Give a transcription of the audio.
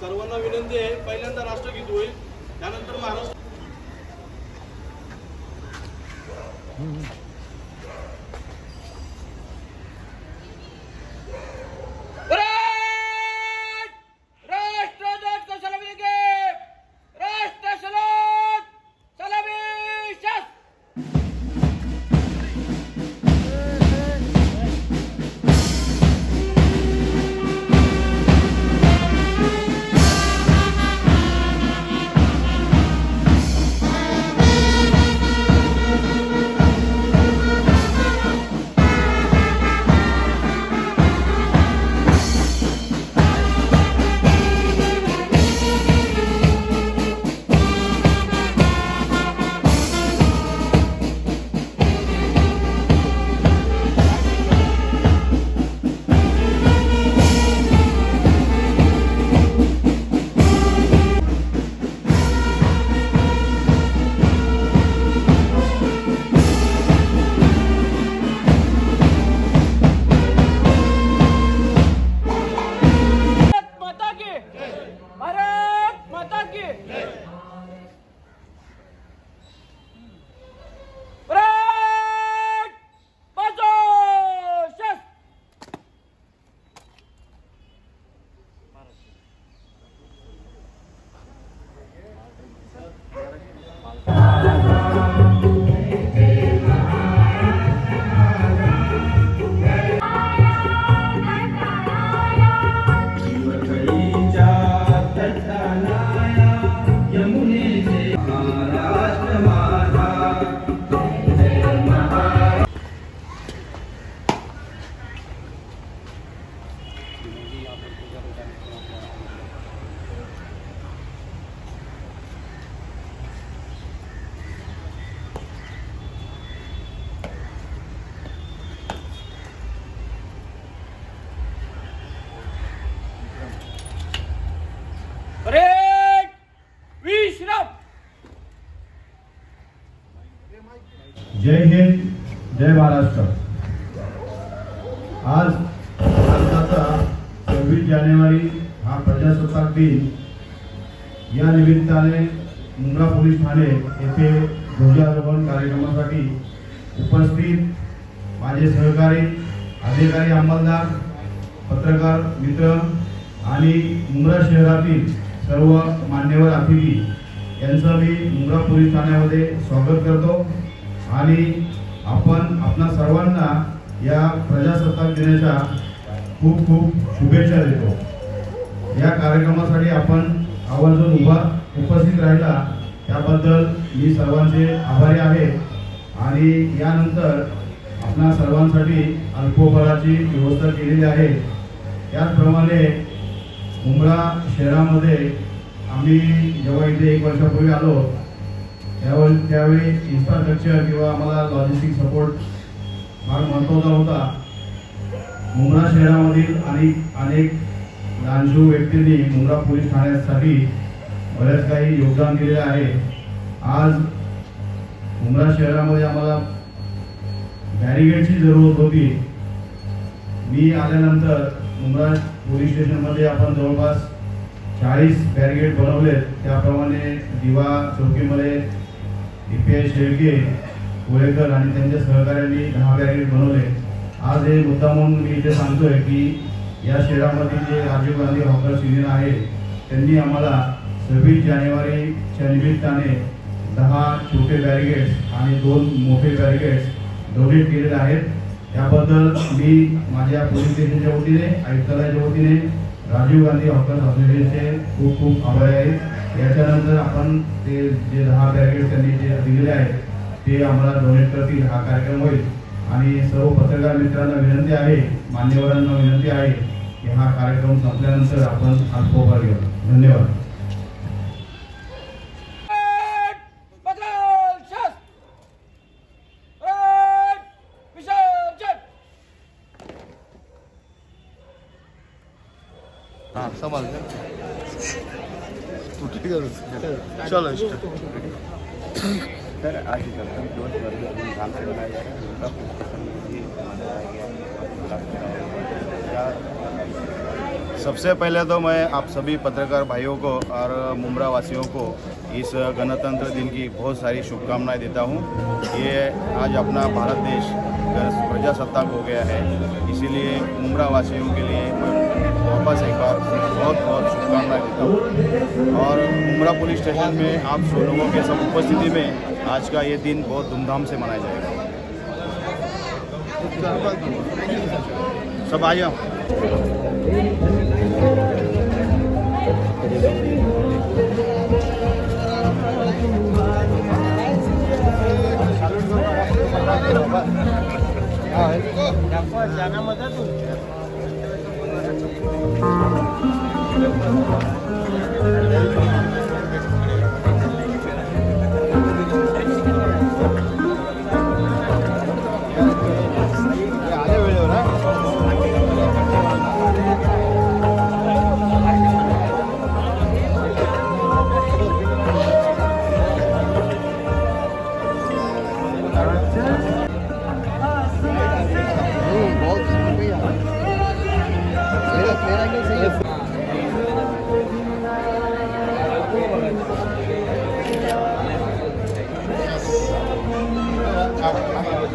सर्वांना विनंती आहे, पहिल्यांदा राष्ट्रगीत होईल, त्यानंतर महाराष्ट्र जय हिंद, जय महाराष्ट्र। आज भारताचा 26 जानेवारी हा प्रजासत्ताक दिन या निमित्ताने मुंब्रा पोलीस ठाणे येथे ध्वजारोहण कार्यक्रमासाठी उपस्थित माझे सहकारी अधिकारी, अंमलदार, पत्रकार मित्र आणि मुंब्रा शहरातील सर्व मान्यवर अतिथी यांचं मी मुंब्रा पोलीस ठाण्यामध्ये स्वागत करतो आणि आपणा सर्वांना या प्रजासत्ताक दिनाच्या खूप खूप शुभेच्छा देतो। या कार्यक्रमासाठी आपण आवर्जून उपस्थित राहिला त्याबद्दल मी सर्वांचे आभारी आहे आणि यानंतर आपणा सर्वांसाठी अल्पोपहाराची व्यवस्था केलेली आहे। त्याचप्रमाणे मुंब्रा शहरामध्ये आम्ही जेव्हा इथे 1 वर्षापूर्वी आलो त्यावेळी इन्फ्रास्ट्रक्चर किंवा आम्हाला लॉजिस्टिक सपोर्ट फार महत्त्वाचा होता। मुंब्रा शहरामधील अनेक दानशूर व्यक्तींनी मुंब्रा पोलीस ठाण्यासाठी बरेच काही योगदान दिलेले आहे। आज मुंब्रा शहरामध्ये आम्हाला बॅरिगेडची जरूरत होती। मी आल्यानंतर मुंब्रा पोलीस स्टेशनमध्ये आपण जवळपास 40 बॅरिगेड बनवलेत। त्याप्रमाणे दिवा चौकीमध्ये DPI शेळके, कोळेकर आणि त्यांच्या सहकार्यांनी 10 बॅरिगेड बनवले। आज हे मुद्दा म्हणून मी इथे सांगतोय की या शहरामध्ये जे राजीव गांधी हॉकर्स युनियन आहे त्यांनी आम्हाला 26 जानेवारीच्या निमित्ताने 10 छोटे बॅरिगेड्स आणि 2 मोठे बॅरिगेड्स डोनेट केलेले आहेत। त्याबद्दल मी माझ्या पोलीस स्टेशनच्या वतीने, आयुक्तालयाच्या वतीने राजीव गांधी हॉकर्स असोसिएशनचे खूप खूप आभारी आहे। याच्यानंतर आपण ते जे 10 बॅरिगेड त्यांनी जे दिलेले आहेत ते आम्हाला डोनेट करतील, हा कार्यक्रम होईल। आणि सर्व पत्रकार मित्रांना विनंती आहे, मान्यवरांना विनंती आहे की हा कार्यक्रम संपल्यानंतर आपण अल्पोपहार घेऊ। धन्यवाद। चलो सर आज काम से बनाया गया सबसे पहले तो मैं आप सभी पत्रकार भाइयों को और मुंब्रा वासियों को इस गणतंत्र दिन की बहुत सारी शुभकामनाएं देता हूं। ये आज अपना भारत देश प्रजासत्ताक हो गया है, इसीलिए मुंब्रा वासियों के लिए मैं वापस एक बार बहुत बहुत शुभकामनाएं देता हूं। और मुंब्रा पुलिस स्टेशन में आप सब लोगों के सब उपस्थिति में आज का ये दिन बहुत धूमधाम से मनाया जाएगा। सब आ जाओ। जाना मजा तू आले वेळेवर ना मेरा